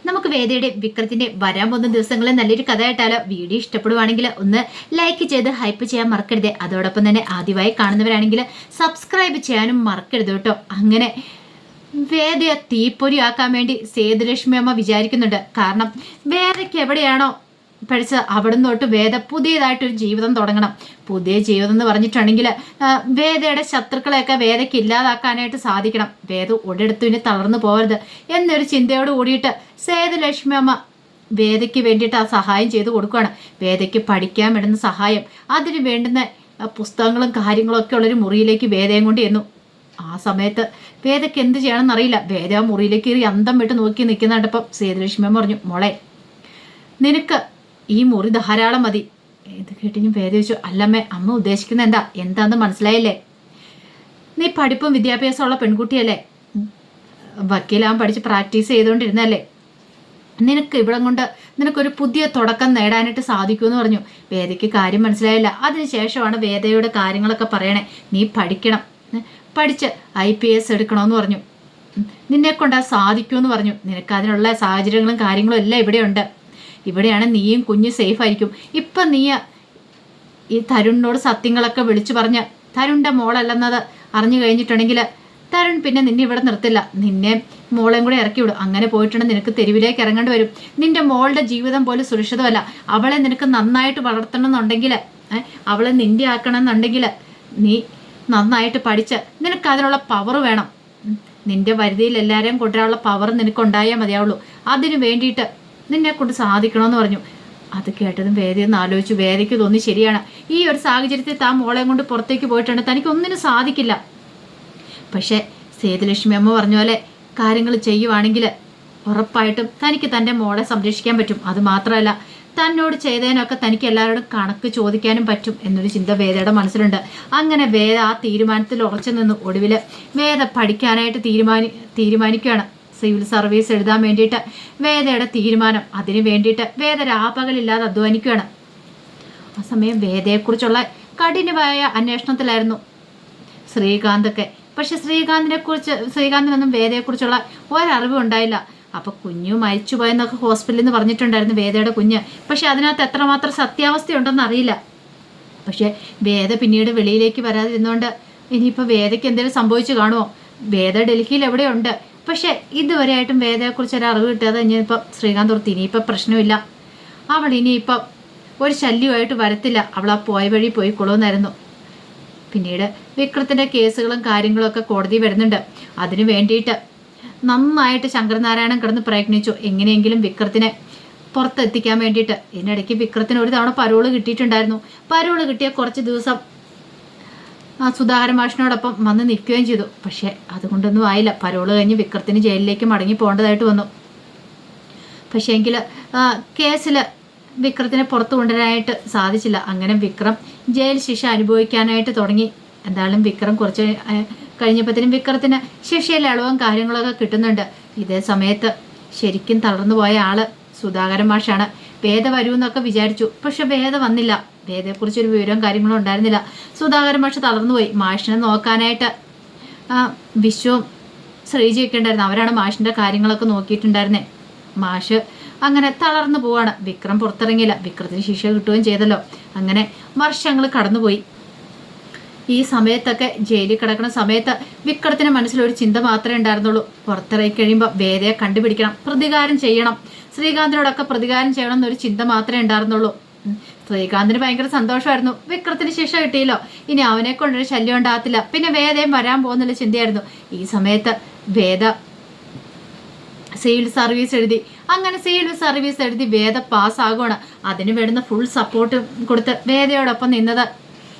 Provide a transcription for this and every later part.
നമുക്ക് വേദയുടെ വിക്രത്തിന്റെ വരാൻ പോകുന്ന ദിവസങ്ങളിൽ നല്ലൊരു കഥയായിട്ടാലോ? വീഡിയോ ഇഷ്ടപ്പെടുവാണെങ്കിൽ ഒന്ന് ലൈക്ക് ചെയ്ത് ഹൈപ്പ് ചെയ്യാൻ മറക്കരുത്. അതോടൊപ്പം തന്നെ ആദ്യമായി കാണുന്നവരാണെങ്കിൽ സബ്സ്ക്രൈബ് ചെയ്യാനും മറക്കരുത് കേട്ടോ. അങ്ങനെ വേദയെ തീപ്പൊരിയാക്കാൻ വേണ്ടി സേതുലക്ഷ്മി അമ്മ വിചാരിക്കുന്നുണ്ട്. കാരണം വേദയ്ക്ക് എവിടെയാണോ പഠിച്ച് അവിടുന്ന് തൊട്ട് വേദ പുതിയതായിട്ടൊരു ജീവിതം തുടങ്ങണം. പുതിയ ജീവിതം എന്ന് പറഞ്ഞിട്ടുണ്ടെങ്കിൽ വേദയുടെ ശത്രുക്കളെയൊക്കെ വേദയ്ക്ക് ഇല്ലാതാക്കാനായിട്ട് സാധിക്കണം. വേദ ഒരിടത്തും ഇനി തളർന്നു പോകരുത് എന്നൊരു ചിന്തയോട് കൂടിയിട്ട് സേതുലക്ഷ്മി അമ്മ വേദയ്ക്ക് വേണ്ടിയിട്ട് ആ സഹായം ചെയ്തു കൊടുക്കുകയാണ്. വേദയ്ക്ക് പഠിക്കാൻ വേണ്ടുന്ന സഹായം, അതിന് വേണ്ടുന്ന പുസ്തകങ്ങളും കാര്യങ്ങളും ഒക്കെ ഉള്ളൊരു മുറിയിലേക്ക് വേദയും കൊണ്ട് ചെന്നു. ആ സമയത്ത് വേദയ്ക്ക് എന്ത് ചെയ്യണമെന്ന് അറിയില്ല. വേദ ആ മുറിയിലേക്ക് കയറി അന്തം വിട്ട് നോക്കി നിൽക്കുന്നുണ്ടപ്പം സേതുലക്ഷ്മി അമ്മ പറഞ്ഞു, മോളെ നിനക്ക് ഈ മുറി ധാരാളം മതി. ഇത് കേട്ടിഞ്ഞും വേദ ചോദിച്ചു, അല്ലമ്മേ അമ്മ ഉദ്ദേശിക്കുന്നത് എന്താന്ന് മനസ്സിലായില്ലേ? നീ പഠിപ്പും വിദ്യാഭ്യാസമുള്ള പെൺകുട്ടിയല്ലേ, വക്കീലാവാൻ പഠിച്ച് പ്രാക്ടീസ് ചെയ്തുകൊണ്ടിരുന്നല്ലേ, നിനക്ക് ഇവിടം കൊണ്ട് നിനക്കൊരു പുതിയ തുടക്കം നേടാനായിട്ട് സാധിക്കുമെന്ന് പറഞ്ഞു. വേദയ്ക്ക് കാര്യം മനസ്സിലായില്ല. അതിനുശേഷമാണ് വേദയുടെ കാര്യങ്ങളൊക്കെ പറയണേ. നീ പഠിക്കണം, പഠിച്ച് IPS എടുക്കണമെന്ന് പറഞ്ഞു. നിന്നെ കൊണ്ട് അത് സാധിക്കുമെന്ന് പറഞ്ഞു. നിനക്ക് അതിനുള്ള സാഹചര്യങ്ങളും കാര്യങ്ങളും എല്ലാം ഇവിടെയുണ്ട്. ഇവിടെയാണ് നീയും കുഞ്ഞ് സേഫ് ആയിരിക്കും. ഇപ്പം നീ ഈ തരുണിനോട് സത്യങ്ങളൊക്കെ വിളിച്ചു പറഞ്ഞ് തരുണിൻ്റെ മോളല്ലെന്നത് അറിഞ്ഞു കഴിഞ്ഞിട്ടുണ്ടെങ്കിൽ തരുൺ പിന്നെ നിന്നെ ഇവിടെ നിർത്തില്ല. നിന്നെ മോളെയും കൂടെ ഇറക്കി വിടും. അങ്ങനെ പോയിട്ടുണ്ടെങ്കിൽ നിനക്ക് തെരുവിലേക്ക് ഇറങ്ങേണ്ടി വരും. നിന്റെ മോളുടെ ജീവിതം പോലും സുരക്ഷിതമല്ല. അവളെ നിനക്ക് നന്നായിട്ട് വളർത്തണം എന്നുണ്ടെങ്കിൽ, അവളെ നിന്റെ ആക്കണം എന്നുണ്ടെങ്കിൽ നീ നന്നായിട്ട് പഠിച്ച് നിനക്ക് അതിനുള്ള പവർ വേണം. നിന്റെ വരുതിയിൽ എല്ലാവരെയും കൊണ്ടുവരാനുള്ള പവർ നിനക്കുണ്ടായാൽ മതിയാവുള്ളൂ. അതിനു വേണ്ടിയിട്ട് നിന്നെ കൊണ്ട് സാധിക്കണമെന്ന് പറഞ്ഞു. അത് കേട്ടതും വേദയൊന്ന് ആലോചിച്ചു. വേദയ്ക്ക് തോന്നി ശരിയാണ്, ഈ ഒരു സാഹചര്യത്തിൽ താൻ മോളെയും കൊണ്ട് പുറത്തേക്ക് പോയിട്ടുണ്ട്, തനിക്കൊന്നിനും സാധിക്കില്ല. പക്ഷേ സേതുലക്ഷ്മി അമ്മ പറഞ്ഞ പോലെ കാര്യങ്ങൾ ചെയ്യുവാണെങ്കിൽ ഉറപ്പായിട്ടും തനിക്ക് തൻ്റെ മോളെ സംരക്ഷിക്കാൻ പറ്റും. അത് മാത്രമല്ല തന്നോട് ചെയ്തതിനൊക്കെ തനിക്ക് എല്ലാവരോടും കണക്ക് ചോദിക്കാനും പറ്റും എന്നൊരു ചിന്ത വേദയുടെ മനസ്സിലുണ്ട്. അങ്ങനെ വേദ ആ തീരുമാനത്തിൽ ഉറച്ചു നിന്നു. ഒടുവിൽ വേദ പഠിക്കാനായിട്ട് തീരുമാനിക്കുകയാണ്. സിവിൽ സർവീസ് എഴുതാൻ വേണ്ടിയിട്ട് വേദയുടെ തീരുമാനം. അതിന് വേണ്ടിയിട്ട് വേദ രാപ്പകലില്ലാതെ അധ്വാനിക്കുകയാണ്. ആ സമയം വേദയെക്കുറിച്ചുള്ള കഠിനമായ അന്വേഷണത്തിലായിരുന്നു ശ്രീകാന്തൊക്കെ. പക്ഷെ ശ്രീകാന്തിനൊന്നും വേദയെക്കുറിച്ചുള്ള ഒരറിവും ഉണ്ടായില്ല. അപ്പോൾ കുഞ്ഞു മരിച്ചു പോയെന്നൊക്കെ ഹോസ്പിറ്റലിൽ നിന്ന് പറഞ്ഞിട്ടുണ്ടായിരുന്നു വേദയുടെ കുഞ്ഞ്. പക്ഷെ അതിനകത്ത് എത്രമാത്രം സത്യാവസ്ഥയുണ്ടെന്ന് അറിയില്ല. പക്ഷെ വേദ പിന്നീട് വെളിയിലേക്ക് വരാതിരുന്നുകൊണ്ട് ഇനിയിപ്പോൾ വേദയ്ക്ക് എന്തെങ്കിലും സംഭവിച്ചു കാണുമോ? വേദ ഡൽഹിയിൽ എവിടെയുണ്ട്. പക്ഷെ ഇതുവരെയായിട്ടും വേദയെക്കുറിച്ച് ഒരു അറിവ് കിട്ടാതെ ഇനിയിപ്പോൾ ശ്രീകാന്ത് ഓർത്ത് ഇനിയിപ്പോൾ പ്രശ്നമില്ല, അവൾ ഇനിയിപ്പം ഒരു ശല്യമായിട്ട് വരത്തില്ല, അവൾ ആ പോയ വഴി പോയിക്കൊള്ളുമെന്നായിരുന്നു. പിന്നീട് വിക്രത്തിൻ്റെ കേസുകളും കാര്യങ്ങളൊക്കെ കോടതി വരുന്നുണ്ട്. അതിനു വേണ്ടിയിട്ട് നന്നായിട്ട് ശങ്കരനാരായണൻ കിടന്ന് പ്രയത്നിച്ചു, എങ്ങനെയെങ്കിലും വിക്രത്തിനെ പുറത്തെത്തിക്കാൻ വേണ്ടിയിട്ട്. ഇതിനിടയ്ക്ക് വിക്രത്തിന് ഒരു തവണ പരോള് കിട്ടിയിട്ടുണ്ടായിരുന്നു. പരോള് കിട്ടിയ കുറച്ച് ദിവസം സുധാകരൻ മാഷിനോടൊപ്പം വന്ന് നിൽക്കുകയും ചെയ്തു. പക്ഷേ അതുകൊണ്ടൊന്നും ആയില്ല. പരോള് കഴിഞ്ഞ് വിക്രത്തിന് ജയിലിലേക്ക് മടങ്ങി പോകേണ്ടതായിട്ട് വന്നു. പക്ഷേ എങ്കിൽ കേസിൽ വിക്രത്തിനെ പുറത്തു കൊണ്ടുവരാനായിട്ട് സാധിച്ചില്ല. അങ്ങനെ വിക്രം ജയിൽ ശിക്ഷ അനുഭവിക്കാനായിട്ട് തുടങ്ങി. എന്തായാലും വിക്രം കുറച്ച് കഴിഞ്ഞപ്പോഴത്തേനും വിക്രത്തിന് ശിക്ഷയിൽ ഇളവും കാര്യങ്ങളൊക്കെ കിട്ടുന്നുണ്ട്. ഇതേ സമയത്ത് ശരിക്കും തളർന്നു പോയ ആള് സുധാകരൻ മാഷാണ്. വേദ വരുമെന്നൊക്കെ വിചാരിച്ചു, പക്ഷെ വേദ വന്നില്ല. വേദയെക്കുറിച്ചൊരു വിവരവും കാര്യങ്ങളും ഉണ്ടായിരുന്നില്ല. സുധാകരൻ മാഷ് തളർന്നുപോയി. മാഷിനെ നോക്കാനായിട്ട് വിശ്വവും ശ്രീജിയൊക്കെ ഉണ്ടായിരുന്നു. അവരാണ് മാഷിൻ്റെ കാര്യങ്ങളൊക്കെ നോക്കിയിട്ടുണ്ടായിരുന്നേ. മാഷ് അങ്ങനെ തളർന്നു പോവാണ്. വിക്രം പുറത്തിറങ്ങിയില്ല. വിക്രത്തിന് ശിക്ഷ കിട്ടുകയും ചെയ്തല്ലോ. അങ്ങനെ വർഷങ്ങൾ കടന്നുപോയി. ഈ സമയത്തൊക്കെ ജയിലിൽ കിടക്കുന്ന സമയത്ത് വിക്രത്തിന് മനസ്സിലൊരു ചിന്ത മാത്രമേ ഉണ്ടായിരുന്നുള്ളൂ. പുറത്തിറങ്ങി കഴിയുമ്പോൾ വേദയെ കണ്ടുപിടിക്കണം, പ്രതികാരം ചെയ്യണം, ശ്രീകാന്തിനോടൊക്കെ പ്രതികാരം ചെയ്യണം എന്നൊരു ചിന്ത മാത്രമേ ഉണ്ടായിരുന്നുള്ളൂ. ശ്രീകാന്തിന് ഭയങ്കര സന്തോഷമായിരുന്നു. വിക്രത്തിന് ശിക്ഷ കിട്ടിയല്ലോ, ഇനി അവനെ കൊണ്ടൊരു ശല്യം ഉണ്ടാകത്തില്ല, പിന്നെ വേദയും വരാൻ പോകുന്നുള്ള ചിന്തയായിരുന്നു. ഈ സമയത്ത് വേദ സിവിൽ സർവീസ് എഴുതി. അങ്ങനെ സിവിൽ സർവീസ് എഴുതി വേദ പാസ്സാകുകയാണ്. അതിന് വേണ്ടുന്ന ഫുൾ സപ്പോർട്ട് കൊടുത്ത് വേദയോടൊപ്പം നിന്നത്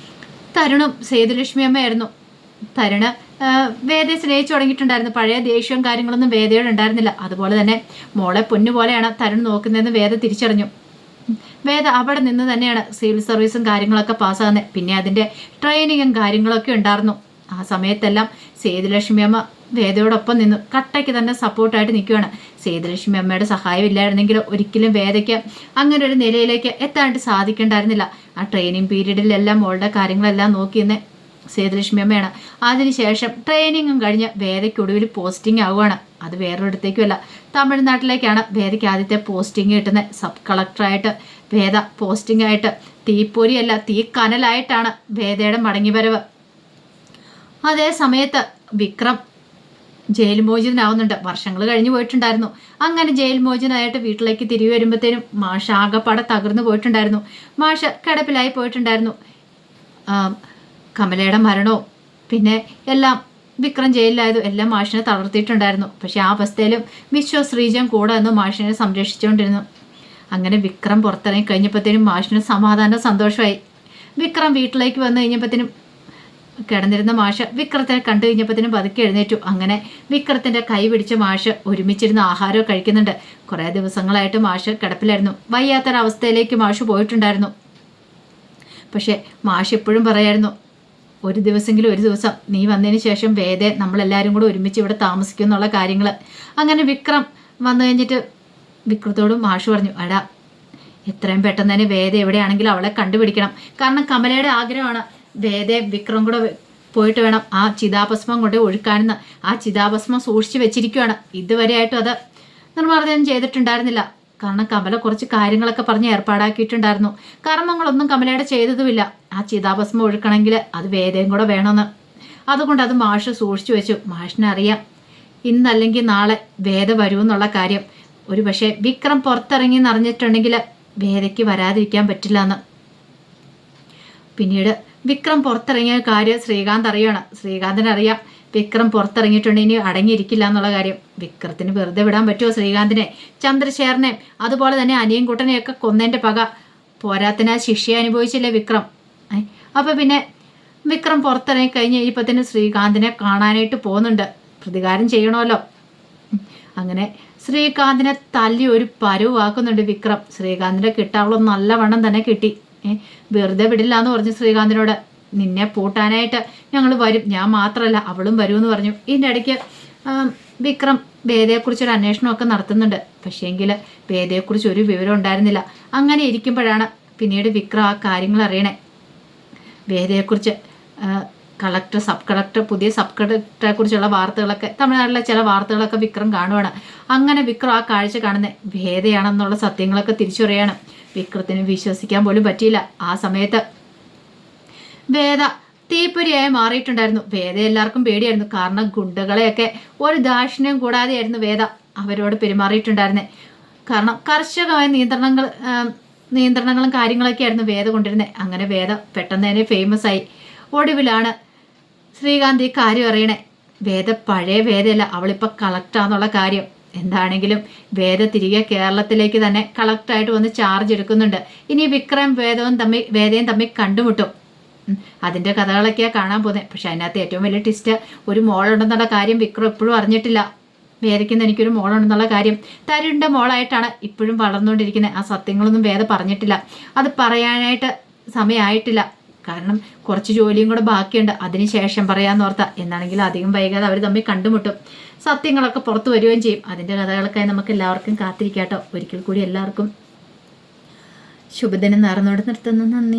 തരുണും സേതുലക്ഷ്മി അമ്മയായിരുന്നു. തരുണ് വേദയെ സ്നേഹിച്ചു തുടങ്ങിയിട്ടുണ്ടായിരുന്നു. പഴയ ദേഷ്യവും കാര്യങ്ങളൊന്നും വേദയോട് ഉണ്ടായിരുന്നില്ല. അതുപോലെ തന്നെ മോളെ പൊന്നുപോലെയാണ് തരുൺ നോക്കുന്നതെന്ന് വേദ തിരിച്ചറിഞ്ഞു. വേദ അവിടെ നിന്ന് തന്നെയാണ് സിവിൽ സർവീസും കാര്യങ്ങളൊക്കെ പാസ്സാകുന്നത്. പിന്നെ അതിൻ്റെ ട്രെയിനിങ്ങും കാര്യങ്ങളൊക്കെ ഉണ്ടായിരുന്നു. ആ സമയത്തെല്ലാം സേതുലക്ഷ്മി അമ്മ വേദയോടൊപ്പം നിന്നു കട്ടയ്ക്ക് തന്നെ സപ്പോർട്ടായിട്ട് നിൽക്കുകയാണ്. സേതുലക്ഷ്മി അമ്മയുടെ സഹായം ഇല്ലായിരുന്നെങ്കിൽ ഒരിക്കലും വേദയ്ക്ക് അങ്ങനെ ഒരു നിലയിലേക്ക് എത്താനായിട്ട് സാധിക്കണ്ടായിരുന്നില്ല. ആ ട്രെയിനിങ് പീരീഡിലെല്ലാം മോളുടെ കാര്യങ്ങളെല്ലാം നോക്കിയെന്ന് സേതുലക്ഷ്മി അമ്മയാണ്. അതിനുശേഷം ട്രെയിനിങ്ങും കഴിഞ്ഞ് വേദയ്ക്കൊടുവിൽ പോസ്റ്റിംഗ് ആവുകയാണ്. അത് വേറൊരിടത്തേക്കുമല്ല, തമിഴ്നാട്ടിലേക്കാണ് വേദയ്ക്ക് ആദ്യത്തെ പോസ്റ്റിംഗ് കിട്ടുന്നത്. സബ് കളക്ടറായിട്ട് വേദ പോസ്റ്റിംഗ് ആയിട്ട്. തീപ്പൊരിയല്ല, തീ കനലായിട്ടാണ് വേദയുടെ മടങ്ങിവരവ്. അതേ സമയത്ത് വിക്രം ജയിൽ മോചിതനാവുന്നുണ്ട്. വർഷങ്ങൾ കഴിഞ്ഞു പോയിട്ടുണ്ടായിരുന്നു. അങ്ങനെ ജയിൽ മോചിതനായിട്ട് വീട്ടിലേക്ക് തിരികെ വരുമ്പോഴത്തേനും മാഷ ആകപ്പാടെ തകർന്നു പോയിട്ടുണ്ടായിരുന്നു. മാഷ കിടപ്പിലായി പോയിട്ടുണ്ടായിരുന്നു. കമലയുടെ മരണവും പിന്നെ എല്ലാം വിക്രം ജയിലിലായതും എല്ലാം മാഷിനെ തളർത്തിയിട്ടുണ്ടായിരുന്നു. പക്ഷെ ആ അവസ്ഥയിലും ശ്രീജൻ കൂടെ നിന്ന് മാഷിനെ സംരക്ഷിച്ചുകൊണ്ടിരുന്നു. അങ്ങനെ വിക്രം പുറത്തിറങ്ങി കഴിഞ്ഞപ്പോഴത്തേനും മാഷിന് സമാധാന സന്തോഷമായി. വിക്രം വീട്ടിലേക്ക് വന്നു കഴിഞ്ഞപ്പോഴത്തേനും കിടന്നിരുന്ന മാഷ് വിക്രത്തിനെ കണ്ടു കഴിഞ്ഞപ്പോഴത്തേനും പതുക്കെ എഴുന്നേറ്റു. അങ്ങനെ വിക്രത്തിന്റെ കൈ പിടിച്ച മാഷ് ഒരുമിച്ചിരുന്ന് ആഹാരമൊക്കെ കഴിക്കുന്നുണ്ട്. കുറേ ദിവസങ്ങളായിട്ട് മാഷ് കിടപ്പിലായിരുന്നു. വയ്യാത്തൊരവസ്ഥയിലേക്ക് മാഷ് പോയിട്ടുണ്ടായിരുന്നു. പക്ഷെ മാഷ് എപ്പോഴും പറയായിരുന്നു, ഒരു ദിവസം നീ വന്നതിന് ശേഷം വേദ നമ്മളെല്ലാവരും കൂടെ ഒരുമിച്ച് ഇവിടെ താമസിക്കും എന്നുള്ള കാര്യങ്ങൾ. അങ്ങനെ വിക്രം വന്നു കഴിഞ്ഞിട്ട് വിക്രത്തോട് മാഷ് പറഞ്ഞു, എടാ എത്രയും പെട്ടെന്ന് തന്നെ വേദ എവിടെയാണെങ്കിലും അവളെ കണ്ടുപിടിക്കണം. കാരണം കമലയുടെ ആഗ്രഹമാണ് വേദ വിക്രം കൂടെ പോയിട്ട് വേണം ആ ചിതാഭസ്മം കൊണ്ട് ഒഴുക്കാനെന്ന്. ആ ചിതാഭസ്മം സൂക്ഷിച്ചു വെച്ചിരിക്കുകയാണ്. ഇതുവരെയായിട്ടും അത് നിർമ്മാർജ്ജനം ചെയ്തിട്ടുണ്ടായിരുന്നില്ല. കാരണം കമല കുറച്ച് കാര്യങ്ങളൊക്കെ പറഞ്ഞ് ഏർപ്പാടാക്കിയിട്ടുണ്ടായിരുന്നു. കർമ്മങ്ങളൊന്നും കമലയുടെ ചെയ്തതുമില്ല. ആ ചിതാഭസ്മം ഒഴുക്കണമെങ്കിൽ അത് വേദയും കൂടെ വേണമെന്ന്. അതുകൊണ്ട് അത് മാഷ് സൂക്ഷിച്ചു വെച്ചു. മാഷിനറിയാം ഇന്നല്ലെങ്കിൽ നാളെ വേദ വരുമെന്നുള്ള കാര്യം. ഒരു പക്ഷേ വിക്രം പുറത്തിറങ്ങി എന്നറിഞ്ഞിട്ടുണ്ടെങ്കിൽ വേദയ്ക്ക് വരാതിരിക്കാൻ പറ്റില്ല എന്ന്. പിന്നീട് വിക്രം പുറത്തിറങ്ങിയ കാര്യം ശ്രീകാന്ത് അറിയണം. ശ്രീകാന്തിനറിയാം വിക്രം പുറത്തിറങ്ങിയിട്ടുണ്ടെങ്കിൽ ഇനി അടങ്ങിയിരിക്കില്ല എന്നുള്ള കാര്യം. വിക്രത്തിന് വെറുതെ വിടാൻ പറ്റുമോ? ശ്രീകാന്തിനെ, ചന്ദ്രശേഖരനെ, അതുപോലെ തന്നെ അനിയൻകുട്ടനെയൊക്കെ കൊന്നതിൻ്റെ പക പോരാത്തിന് ശിക്ഷയെ അനുഭവിച്ചില്ലേ വിക്രം. അപ്പോൾ പിന്നെ വിക്രം പുറത്തിറങ്ങി കഴിഞ്ഞ് ഇപ്പം തന്നെ ശ്രീകാന്തിനെ കാണാനായിട്ട് പോകുന്നുണ്ട്. പ്രതികാരം ചെയ്യണമല്ലോ. അങ്ങനെ ശ്രീകാന്തിനെ തല്ലി ഒരു പരുവാക്കുന്നുണ്ട് വിക്രം. ശ്രീകാന്തിൻ്റെ കിട്ടാവളം നല്ലവണ്ണം തന്നെ കിട്ടി. വെറുതെ വിടില്ല എന്ന് പറഞ്ഞു ശ്രീകാന്തിനോട്. നിന്നെ പൂട്ടാനായിട്ട് ഞങ്ങൾ വരും, ഞാൻ മാത്രമല്ല അവളും വരുമെന്ന് പറഞ്ഞു. ഇതിൻ്റെ ഇടയ്ക്ക് വിക്രം വേദയെക്കുറിച്ചൊരു അന്വേഷണമൊക്കെ നടത്തുന്നുണ്ട്. പക്ഷേങ്കിൽ വേദയെക്കുറിച്ച് ഒരു വിവരം ഉണ്ടായിരുന്നില്ല. അങ്ങനെ ഇരിക്കുമ്പോഴാണ് പിന്നീട് വിക്രം ആ കാര്യങ്ങൾ അറിയണേ. വേദയെക്കുറിച്ച് കളക്ടർ, സബ് കളക്ടർ, പുതിയ സബ് കളക്ടറെ കുറിച്ചുള്ള വാർത്തകളൊക്കെ, തമിഴ്നാട്ടിലെ ചില വാർത്തകളൊക്കെ വിക്രം കാണുവാണ്. അങ്ങനെ വിക്രം ആ കാഴ്ച കാണുന്നത് വേദയാണെന്നുള്ള സത്യങ്ങളൊക്കെ തിരിച്ചറിയാണ്. വിക്രത്തിന് വിശ്വസിക്കാൻ പോലും പറ്റിയില്ല. ആ സമയത്ത് വേദ തീപ്പൊരിയായി മാറിയിട്ടുണ്ടായിരുന്നു. വേദ എല്ലാവർക്കും പേടിയായിരുന്നു. കാരണം ഗുണ്ടകളെയൊക്കെ ഒരു ദാക്ഷിണ്യം കൂടാതെയായിരുന്നു വേദ അവരോട് പെരുമാറിയിട്ടുണ്ടായിരുന്നത്. കാരണം കർശനമായ നിയന്ത്രണങ്ങളും കാര്യങ്ങളൊക്കെ ആയിരുന്നു വേദ കൊണ്ടിരുന്നത്. അങ്ങനെ വേദ പെട്ടെന്ന് തന്നെ ഫേമസ് ആയി. ഒടുവിലാണ് ശ്രീകാന്ത് ഈ കാര്യം അറിയണേ. വേദ പഴയ വേദയല്ല, അവളിപ്പോൾ കളക്ടറാന്നുള്ള കാര്യം. എന്താണെങ്കിലും വേദ തിരികെ കേരളത്തിലേക്ക് തന്നെ കളക്ടറായിട്ട് വന്ന് ചാർജ് എടുക്കുന്നുണ്ട്. ഇനി വിക്രം വേദയും തമ്മിൽ കണ്ടുമുട്ടും. അതിൻ്റെ കഥകളൊക്കെയാണ് കാണാൻ പോകുന്നത്. പക്ഷെ അതിനകത്ത് ഏറ്റവും വലിയ ട്വിസ്റ്റ്, ഒരു മോളുണ്ടെന്നുള്ള കാര്യം വിക്രം എപ്പോഴും അറിഞ്ഞിട്ടില്ല. വേദയ്ക്കുന്ന എനിക്കൊരു മോളുണ്ടെന്നുള്ള കാര്യം തരുണ്ട മോളായിട്ടാണ് ഇപ്പോഴും വളർന്നുകൊണ്ടിരിക്കുന്നത്. ആ സത്യങ്ങളൊന്നും വേദ പറഞ്ഞിട്ടില്ല. അത് പറയാനായിട്ട് സമയമായിട്ടില്ല. കാരണം കുറച്ച് ജോലിയും കൂടെ ബാക്കിയുണ്ട്. അതിനുശേഷം പറയാമെന്ന് ഓർത്താ. എന്നാണെങ്കിലും അധികം വൈകാതെ അവർ തമ്മിൽ കണ്ടുമുട്ടും. സത്യങ്ങളൊക്കെ പുറത്തു വരികയും ചെയ്യും. അതിൻ്റെ കഥകൾക്കായി നമുക്ക് എല്ലാവർക്കും കാത്തിരിക്കാട്ടോ. ഒരിക്കൽ കൂടി എല്ലാവർക്കും ശുഭദിനം നേർന്നുകൊണ്ട് നിർത്തുന്നു. നന്ദി.